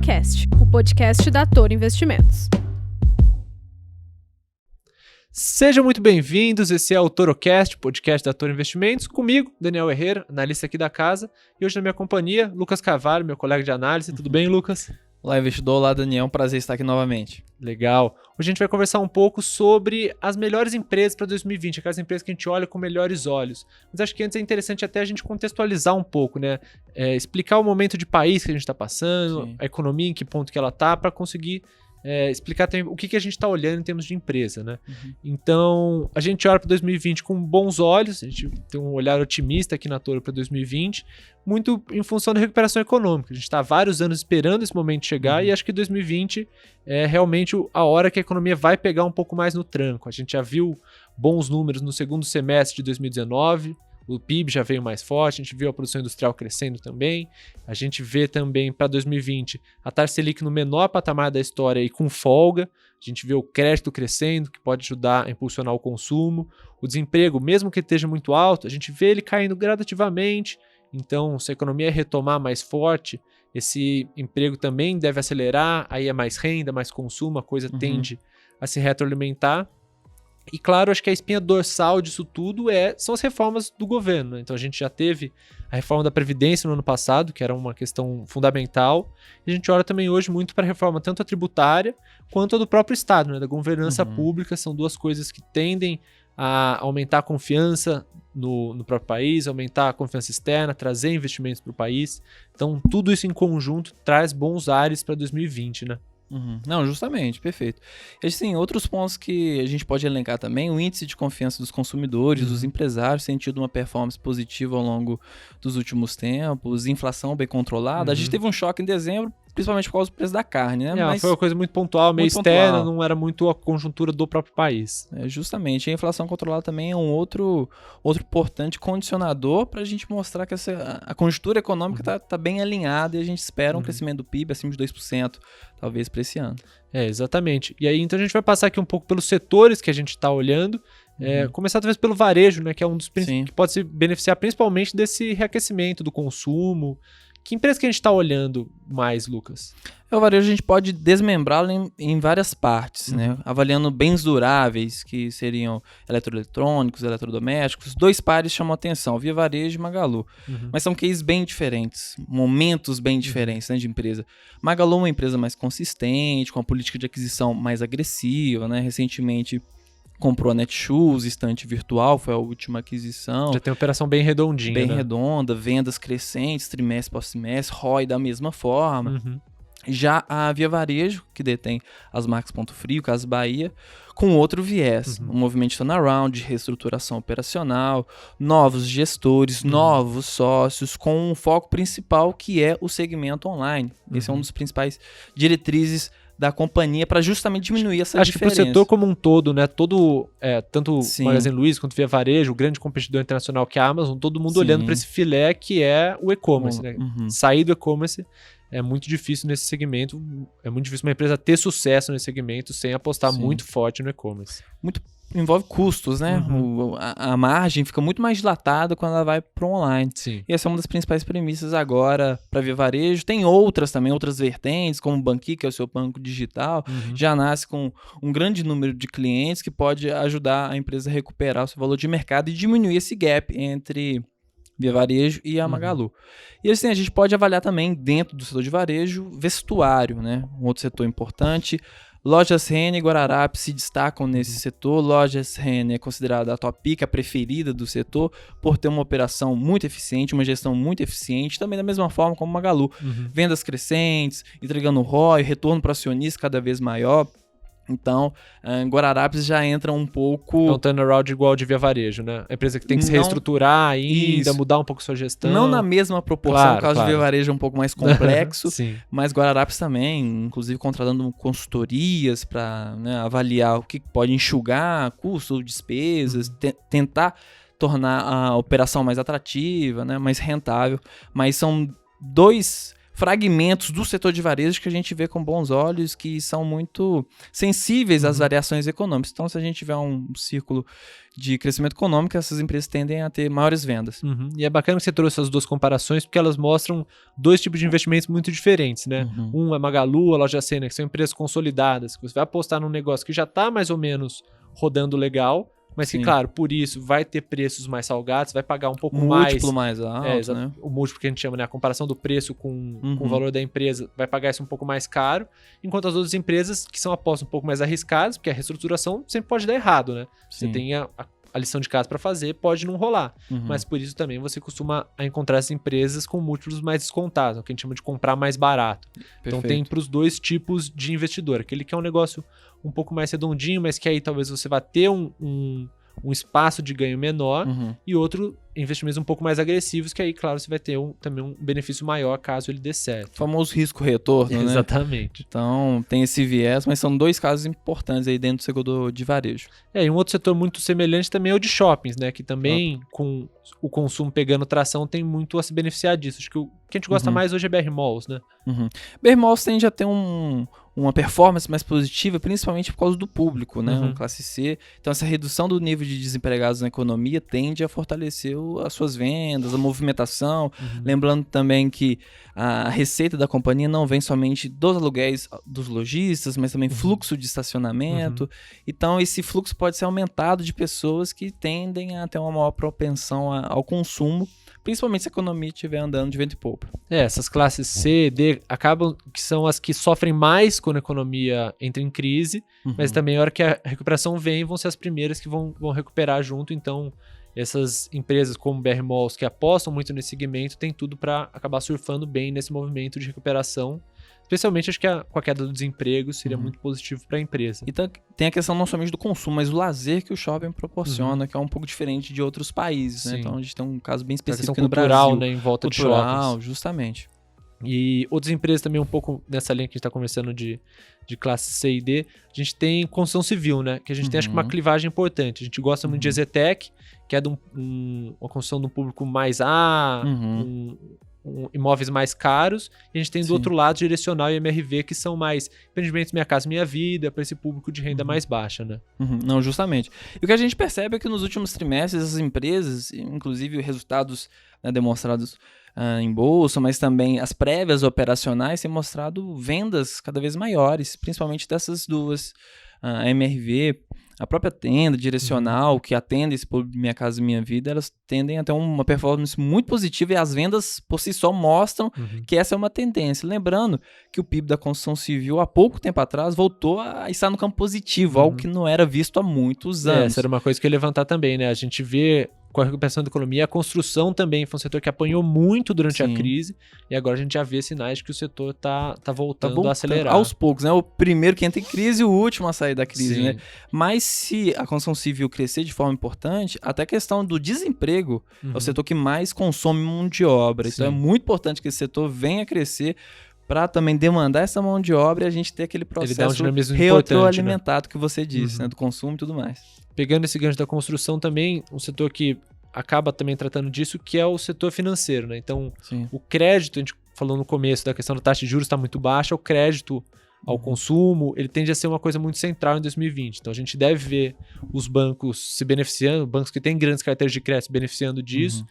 ToroCast, o podcast da Toro Investimentos. Sejam muito bem-vindos, esse é o ToroCast, podcast da Toro Investimentos, comigo, Daniel Herrera, analista aqui da casa, e hoje na minha companhia, Lucas Carvalho, meu colega de análise. Tudo bem, Lucas? Olá, investidor. Olá, Daniel. Um prazer estar aqui novamente. Legal. Hoje a gente vai conversar um pouco sobre as melhores empresas para 2020, aquelas empresas que a gente olha com melhores olhos. Mas acho que antes é interessante até a gente contextualizar um pouco, né? Explicar o momento de país que a gente está passando, Sim. a economia, em que ponto que ela está, para conseguir explicar também o que a gente está olhando em termos de empresa, né? Então, a gente olha para 2020 com bons olhos, a gente tem um olhar otimista aqui na Toro para 2020, muito em função da recuperação econômica. A gente está há vários anos esperando esse momento chegar e acho que 2020 é realmente a hora que a economia vai pegar um pouco mais no tranco. A gente já viu bons números no segundo semestre de 2019, o PIB já veio mais forte, a gente viu a produção industrial crescendo também, a gente vê também para 2020 a taxa Selic no menor patamar da história e com folga, a gente vê o crédito crescendo, que pode ajudar a impulsionar o consumo, o desemprego, mesmo que ele esteja muito alto, a gente vê ele caindo gradativamente, então se a economia retomar mais forte, esse emprego também deve acelerar, aí é mais renda, mais consumo, a coisa tende a se retroalimentar. E claro, acho que a espinha dorsal disso tudo são as reformas do governo, né? Então a gente já teve a reforma da Previdência no ano passado, que era uma questão fundamental, e a gente olha também hoje muito para a reforma tanto a tributária quanto a do próprio Estado, né? Da governança pública, são duas coisas que tendem a aumentar a confiança no próprio país, aumentar a confiança externa, trazer investimentos para o país. Então tudo isso em conjunto traz bons ares para 2020, né? Não, justamente, perfeito. E assim, outros pontos que a gente pode elencar também, o índice de confiança dos consumidores, dos empresários tem tido uma performance positiva ao longo dos últimos tempos, inflação bem controlada. A gente teve um choque em dezembro, principalmente por causa do preço da carne, né? Mas foi uma coisa muito pontual, meio externa, não era muito a conjuntura do próprio país. Justamente, a inflação controlada também é um outro importante condicionador para a gente mostrar que a conjuntura econômica está bem alinhada e a gente espera um crescimento do PIB acima de 2%, talvez para esse ano. Exatamente. E aí, então a gente vai passar aqui um pouco pelos setores que a gente está olhando, começar talvez pelo varejo, né, que é um dos que pode se beneficiar principalmente desse reaquecimento do consumo. Que empresa que a gente está olhando mais, Lucas? O varejo a gente pode desmembrá-lo em várias partes, né? Avaliando bens duráveis, que seriam eletroeletrônicos, eletrodomésticos. Dois pares chamam a atenção, Via Varejo e Magalu. Mas são cases bem diferentes, momentos bem diferentes, né, de empresa. Magalu é uma empresa mais consistente, com uma política de aquisição mais agressiva, né? Recentemente comprou a Netshoes, estante virtual, foi a última aquisição. Já tem operação bem redondinha, bem né? redonda, vendas crescentes, trimestre após trimestre, ROI da mesma forma. Já a Via Varejo, que detém as marcas Ponto Frio, Casas Bahia, com outro viés, um movimento de turnaround, de reestruturação operacional, novos gestores, novos sócios, com um foco principal que é o segmento online. Esse é um dos principais diretrizes da companhia para justamente diminuir essa diferença. Acho que para o setor como um todo, né? Tanto o Magazine Luiza quanto o Via Varejo, o grande competidor internacional que é a Amazon, todo mundo olhando para esse filé que é o e-commerce, né? Sair do e-commerce é muito difícil nesse segmento, é muito difícil uma empresa ter sucesso nesse segmento sem apostar muito forte no e-commerce. Envolve custos, né? A margem fica muito mais dilatada quando ela vai para o online. Sim. E essa é uma das principais premissas agora para Via Varejo. Tem outras também, outras vertentes, como o Banqui, que é o seu banco digital, já nasce com um grande número de clientes que pode ajudar a empresa a recuperar o seu valor de mercado e diminuir esse gap entre Via Varejo e a Magalu. E assim, a gente pode avaliar também, dentro do setor de varejo, vestuário, né? Um outro setor importante. Lojas Renner e Guararapes se destacam nesse setor. Lojas Renner é considerada a top pick, a preferida do setor, por ter uma operação muito eficiente, uma gestão muito eficiente, também da mesma forma como Magalu. Vendas crescentes, entregando ROI, retorno para o acionista cada vez maior. Então, Guararapes já entra um pouco... É um turnaround igual de Via Varejo, né? A empresa que tem que se reestruturar ainda, mudar um pouco sua gestão. Não na mesma proporção, por causa de Via Varejo é um pouco mais complexo, mas Guararapes também, inclusive contratando consultorias para avaliar o que pode enxugar custos, despesas, tentar tornar a operação mais atrativa, né, mais rentável. Mas são dois fragmentos do setor de varejo que a gente vê com bons olhos, que são muito sensíveis às variações econômicas. Então, se a gente tiver um círculo de crescimento econômico, essas empresas tendem a ter maiores vendas. E é bacana que você trouxe essas duas comparações, porque elas mostram dois tipos de investimentos muito diferentes, né? Um é Magalu, a Loja Sena, que são empresas consolidadas, que você vai apostar num negócio que já está mais ou menos rodando legal, mas que, claro, por isso vai ter preços mais salgados, vai pagar um pouco mais... Múltiplo mais alto, né? O múltiplo que a gente chama, né? A comparação do preço com o valor da empresa vai pagar isso um pouco mais caro, enquanto as outras empresas que são apostas um pouco mais arriscadas, porque a reestruturação sempre pode dar errado, né? Você tem a lição de casa para fazer, pode não rolar. Mas por isso também você costuma encontrar essas empresas com múltiplos mais descontados, o que a gente chama de comprar mais barato. Perfeito. Então tem para os dois tipos de investidor. Aquele que é um negócio um pouco mais redondinho, mas que aí talvez você vá ter um espaço de ganho menor, e outro investimentos um pouco mais agressivos, que aí, claro, você vai ter também um benefício maior caso ele dê certo. O famoso risco-retorno, né? Exatamente. Então, tem esse viés, mas são dois casos importantes aí dentro do setor de varejo. E um outro setor muito semelhante também é o de shoppings, né? Que também, com o consumo pegando tração, tem muito a se beneficiar disso. Acho que o que a gente gosta mais hoje é BR Malls, né? BR Malls tende a ter uma performance mais positiva, principalmente por causa do público, né? Um classe C. Então, essa redução do nível de desempregados na economia tende a fortalecer as suas vendas, a movimentação. Lembrando também que a receita da companhia não vem somente dos aluguéis dos lojistas, mas também fluxo de estacionamento. Então, esse fluxo pode ser aumentado de pessoas que tendem a ter uma maior propensão ao consumo, principalmente se a economia estiver andando de vento e popa. Essas classes C, D, acabam que são as que sofrem mais quando a economia entra em crise, mas também a hora que a recuperação vem, vão ser as primeiras que vão recuperar junto. Então, essas empresas como BR Malls, que apostam muito nesse segmento, tem tudo para acabar surfando bem nesse movimento de recuperação. Especialmente, acho que com a queda do desemprego seria muito positivo para a empresa. E tem a questão não somente do consumo, mas do lazer que o shopping proporciona, que é um pouco diferente de outros países, né? Então, a gente tem um caso bem específico aqui no cultural, Brasil. Né, em volta de shoppings. Justamente. E outras empresas também um pouco nessa linha que a gente está conversando de classe C e D, a gente tem construção civil, né? Que a gente tem, acho que, uma clivagem importante. A gente gosta muito de EZTEC, que é de uma construção de um público mais imóveis mais caros, e a gente tem do outro lado Direcional e MRV, que são mais empreendimentos Minha Casa Minha Vida, para esse público de renda mais baixa, né? Não, justamente. E o que a gente percebe é que nos últimos trimestres essas empresas, inclusive resultados, né, demonstrados em bolsa, mas também as prévias operacionais, têm mostrado vendas cada vez maiores, principalmente dessas duas, a MRV, a própria tenda Direcional, que atende esse público Minha Casa Minha Vida, elas tendem a ter uma performance muito positiva, e as vendas por si só mostram que essa é uma tendência. Lembrando que o PIB da construção civil, há pouco tempo atrás, voltou a estar no campo positivo, algo que não era visto há muitos anos. Essa era uma coisa que eu ia levantar também, né? A gente vê com a recuperação da economia, a construção também foi um setor que apanhou muito durante a crise, e agora a gente já vê sinais de que o setor tá voltando a acelerar. Aos poucos, né? O primeiro que entra em crise e o último a sair da crise, né? Mas se a construção civil crescer de forma importante, até a questão do desemprego é o setor que mais consome mão de obra. Então é muito importante que esse setor venha crescer para também demandar essa mão de obra e a gente ter aquele processo retroalimentado, né, que você disse, né? Do consumo e tudo mais. Pegando esse gancho da construção também, um setor que acaba também tratando disso, que é o setor financeiro, né? Então, o crédito, a gente falou no começo da questão da taxa de juros está muito baixa, o crédito ao consumo, ele tende a ser uma coisa muito central em 2020. Então, a gente deve ver os bancos que têm grandes carteiras de crédito se beneficiando disso.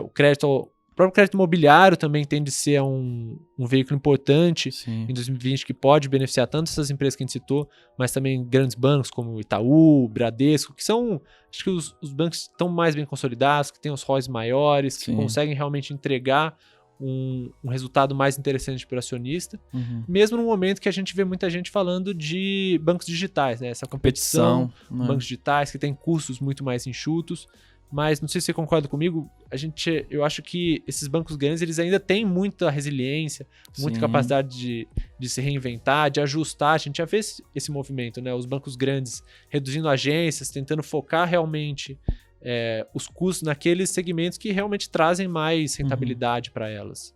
O próprio crédito imobiliário também tende a ser um veículo importante em 2020, que pode beneficiar tanto essas empresas que a gente citou, mas também grandes bancos como Itaú, Bradesco, que são, acho que os bancos estão mais bem consolidados, que têm os ROIs maiores, que conseguem realmente entregar um resultado mais interessante para o acionista, mesmo no momento que a gente vê muita gente falando de bancos digitais, né? Essa competição, bancos digitais que têm custos muito mais enxutos. Mas não sei se você concorda comigo, eu acho que esses bancos grandes, eles ainda têm muita resiliência, muita capacidade de se reinventar, de ajustar. A gente já vê esse movimento, né? Os bancos grandes reduzindo agências, tentando focar realmente os custos naqueles segmentos que realmente trazem mais rentabilidade para elas.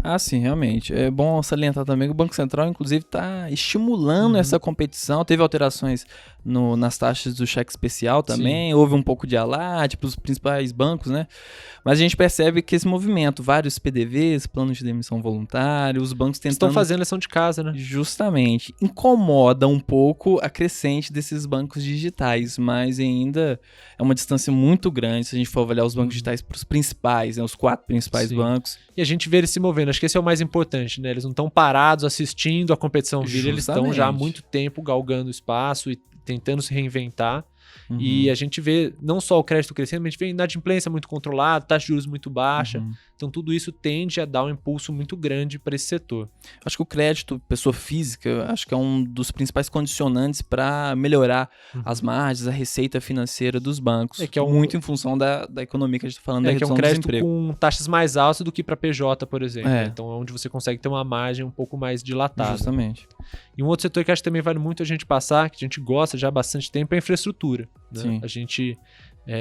Ah, sim, realmente. É bom salientar também que o Banco Central, inclusive, está estimulando essa competição. Teve alterações nas taxas do cheque especial também. Houve um pouco de alarde para os principais bancos, né? Mas a gente percebe que esse movimento, vários PDVs, planos de demissão voluntária, os bancos tentando... Estão fazendo lição de casa, né? Justamente. Incomoda um pouco a crescente desses bancos digitais, mas ainda é uma distância muito grande se a gente for avaliar os bancos digitais para os principais, né? Os 4 principais bancos. E a gente vê eles se movendo. Acho que esse é o mais importante, né? Eles não estão parados assistindo a competição vir, eles estão já há muito tempo galgando espaço e tentando se reinventar. E a gente vê não só o crédito crescendo, mas a gente vê inadimplência muito controlada, taxa de juros muito baixa. Então tudo isso tende a dar um impulso muito grande para esse setor. Acho que o crédito, pessoa física, acho que é um dos principais condicionantes para melhorar as margens, a receita financeira dos bancos. Que é muito em função da economia que a gente está falando, da redução do desemprego. Que é um crédito com taxas mais altas do que para PJ, por exemplo. Então é onde você consegue ter uma margem um pouco mais dilatada. Justamente. E um outro setor que acho que também vale muito a gente passar, que a gente gosta já há bastante tempo, é a infraestrutura. Né? A gente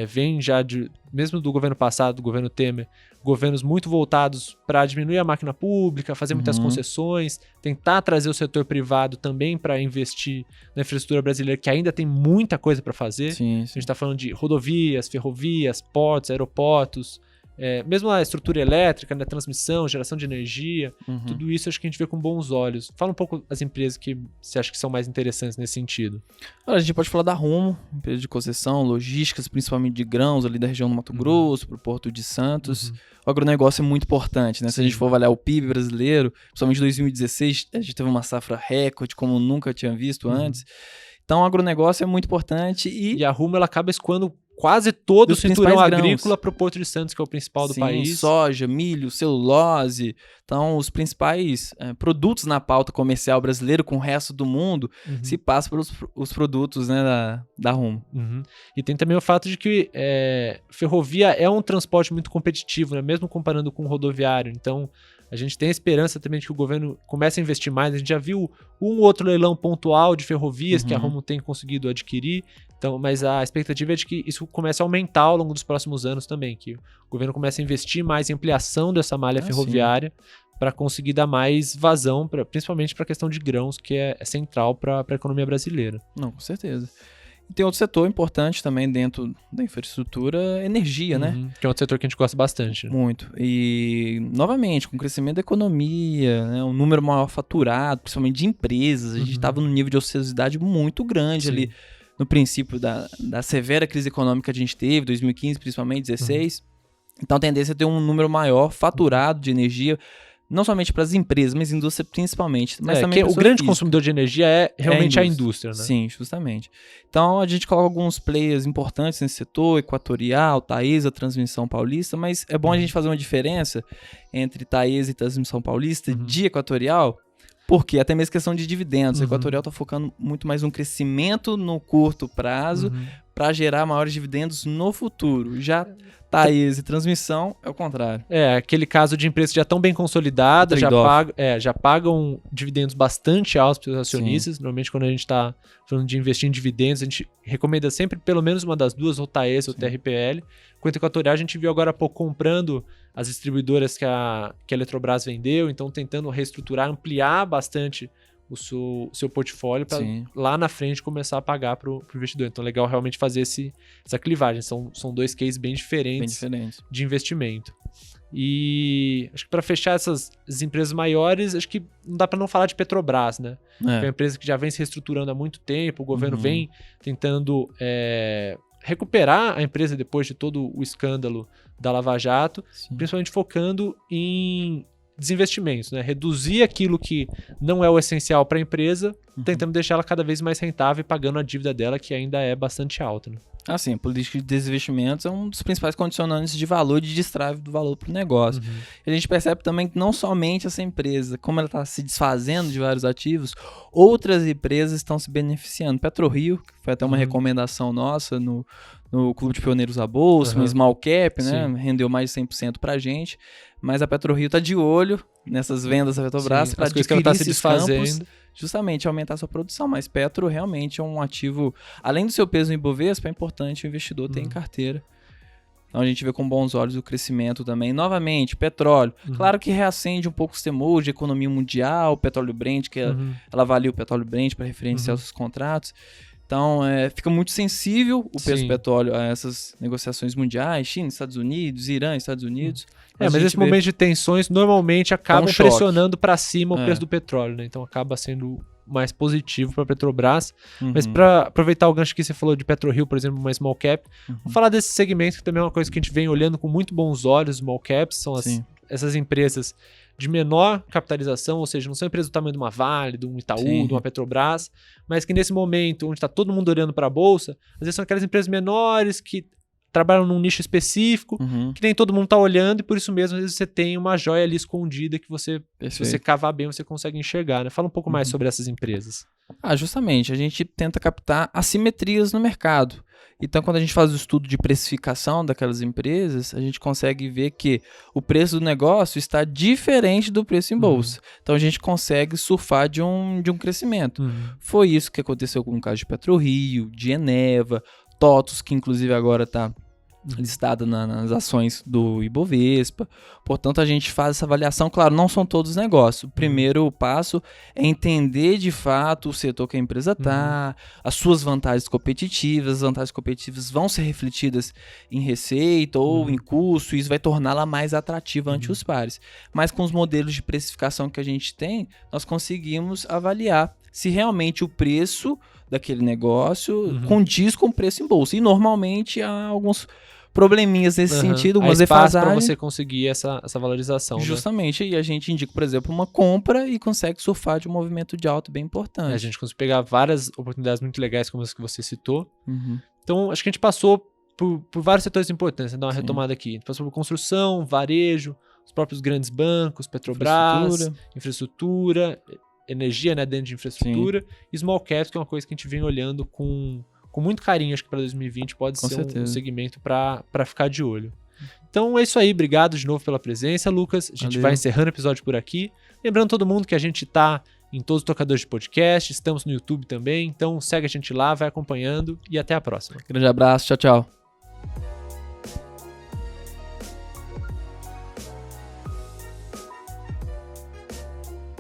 vem já mesmo do governo passado, do governo Temer, governos muito voltados para diminuir a máquina pública, fazer muitas concessões, tentar trazer o setor privado também para investir na infraestrutura brasileira, que ainda tem muita coisa para fazer. A gente está falando de rodovias, ferrovias, portos, aeroportos, mesmo a estrutura elétrica, né, transmissão, geração de energia, tudo isso acho que a gente vê com bons olhos. Fala um pouco as empresas que você acha que são mais interessantes nesse sentido. A gente pode falar da Rumo, empresa de concessão, logísticas, principalmente de grãos ali da região do Mato Grosso, para o Porto de Santos. O agronegócio é muito importante, né? Se a gente for avaliar o PIB brasileiro, principalmente em 2016, a gente teve uma safra recorde, como nunca tinha visto antes. Então, o agronegócio é muito importante e a Rumo ela acaba escoando quase todo o cinturão agrícola para o Porto de Santos, que é o principal do país. Soja, milho, celulose. Então, os principais produtos na pauta comercial brasileira com o resto do mundo se passam pelos produtos, né, da Rumo. E tem também o fato de que ferrovia é um transporte muito competitivo, né, mesmo comparando com o rodoviário. Então, a gente tem a esperança também de que o governo comece a investir mais. A gente já viu um outro leilão pontual de ferrovias que a Rumo tem conseguido adquirir. Então, mas a expectativa é de que isso comece a aumentar ao longo dos próximos anos também, que o governo comece a investir mais em ampliação dessa malha ferroviária para conseguir dar mais vazão, principalmente para a questão de grãos, que é central para a economia brasileira. Não, com certeza. E tem outro setor importante também dentro da infraestrutura, energia, né? Que é outro setor que a gente gosta bastante. Né? Muito. E, novamente, com o crescimento da economia, né, um número maior faturado, principalmente de empresas, a gente estava num nível de ociosidade muito grande ali no princípio da severa crise econômica que a gente teve, 2015, principalmente, 2016. Então, a tendência é ter um número maior faturado de energia, não somente para as empresas, mas a indústria principalmente. Mas também o grande consumidor de energia é realmente a indústria, né? Sim, justamente. Então, a gente coloca alguns players importantes nesse setor, Equatorial, Taesa, Transmissão Paulista, mas é bom a gente fazer uma diferença entre Taesa e Transmissão Paulista de Equatorial, porque até mesmo questão de dividendos. A Equatorial está focando muito mais no crescimento no curto prazo para gerar maiores dividendos no futuro. Já Taesa e Transmissão é o contrário. Aquele caso de empresas já tão bem consolidadas, já pagam dividendos bastante altos para os acionistas. Normalmente, quando a gente está falando de investir em dividendos, a gente recomenda sempre pelo menos uma das duas, ou Taesa ou TRPL. Quanto a Equatorial, a gente viu agora há pouco comprando as distribuidoras que a Eletrobras vendeu, então tentando reestruturar, ampliar bastante o seu portfólio para lá na frente começar a pagar para o investidor. Então é legal realmente fazer essa clivagem. São dois cases bem diferentes de investimento. E acho que para fechar essas empresas maiores, acho que não dá para não falar de Petrobras, né? É uma empresa que já vem se reestruturando há muito tempo, o governo vem tentando recuperar a empresa depois de todo o escândalo da Lava Jato, principalmente focando em desinvestimentos, né? Reduzir aquilo que não é o essencial para a empresa, tentando deixar ela cada vez mais rentável e pagando a dívida dela, que ainda é bastante alta. Né? Sim, a política de desinvestimentos é um dos principais condicionantes de valor, de destrave do valor para o negócio. E a gente percebe também que não somente essa empresa, como ela está se desfazendo de vários ativos, outras empresas estão se beneficiando. PetroRio, que foi até uma recomendação nossa no Clube de Pioneiros à Bolsa, um small cap, né? Rendeu mais de 100% para a gente. Mas a PetroRio está de olho nessas vendas da Petrobras para adquirir esses campos, justamente aumentar a sua produção. Mas Petro realmente é um ativo, além do seu peso em Ibovespa, é importante o investidor ter em carteira. Então a gente vê com bons olhos o crescimento também. Novamente, petróleo. Claro que reacende um pouco os temores de economia mundial, petróleo Brent, que ela avalia o petróleo Brent para referenciar os seus contratos. Então, fica muito sensível o preço do petróleo a essas negociações mundiais, China, Estados Unidos, Irã, Estados Unidos. Mas esse momento de tensões normalmente acabam pressionando para cima o preço do petróleo, né? Então acaba sendo mais positivo para a Petrobras. Mas para aproveitar o gancho que você falou de PetroRio, por exemplo, uma small cap, vou falar desse segmento que também é uma coisa que a gente vem olhando com muito bons olhos, small caps, são essas empresas de menor capitalização, ou seja, não são empresas do tamanho de uma Vale, de um Itaú, de uma Petrobras, mas que nesse momento, onde está todo mundo olhando para a Bolsa, às vezes são aquelas empresas menores que trabalham num nicho específico, que nem todo mundo está olhando, e por isso mesmo, às vezes você tem uma joia ali escondida que você, se você cavar bem, você consegue enxergar, né? Fala um pouco mais sobre essas empresas. Justamente, a gente tenta captar assimetrias no mercado. Então, quando a gente faz o estudo de precificação daquelas empresas, a gente consegue ver que o preço do negócio está diferente do preço em bolsa. Então, a gente consegue surfar de um crescimento. Foi isso que aconteceu com o caso de PetroRio, de Eneva, TOTVS, que inclusive agora está listada nas ações do Ibovespa. Portanto, a gente faz essa avaliação. Claro, não são todos negócios. O primeiro passo é entender de fato o setor que a empresa está, as suas vantagens competitivas. As vantagens competitivas vão ser refletidas em receita ou em custo, e isso vai torná-la mais atrativa ante os pares. Mas com os modelos de precificação que a gente tem, nós conseguimos avaliar se realmente o preço daquele negócio condiz com o preço em bolsa. E normalmente há alguns probleminhas nesse sentido, algumas defasagens. Para você conseguir essa valorização. Justamente, né? E a gente indica, por exemplo, uma compra e consegue surfar de um movimento de alta bem importante. A gente consegue pegar várias oportunidades muito legais, como as que você citou. Então, acho que a gente passou por vários setores importantes. Vou dar uma retomada aqui. A gente passou por construção, varejo, os próprios grandes bancos, Petrobras, infraestrutura, energia, né, dentro de infraestrutura, e small caps, que é uma coisa que a gente vem olhando com muito carinho. Acho que para 2020 pode ser um segmento para ficar de olho. Então é isso aí, obrigado de novo pela presença, Lucas. A gente vai encerrando o episódio por aqui. Lembrando todo mundo que a gente tá em todos os tocadores de podcast, estamos no YouTube também, então segue a gente lá, vai acompanhando e até a próxima. Grande abraço, tchau, tchau.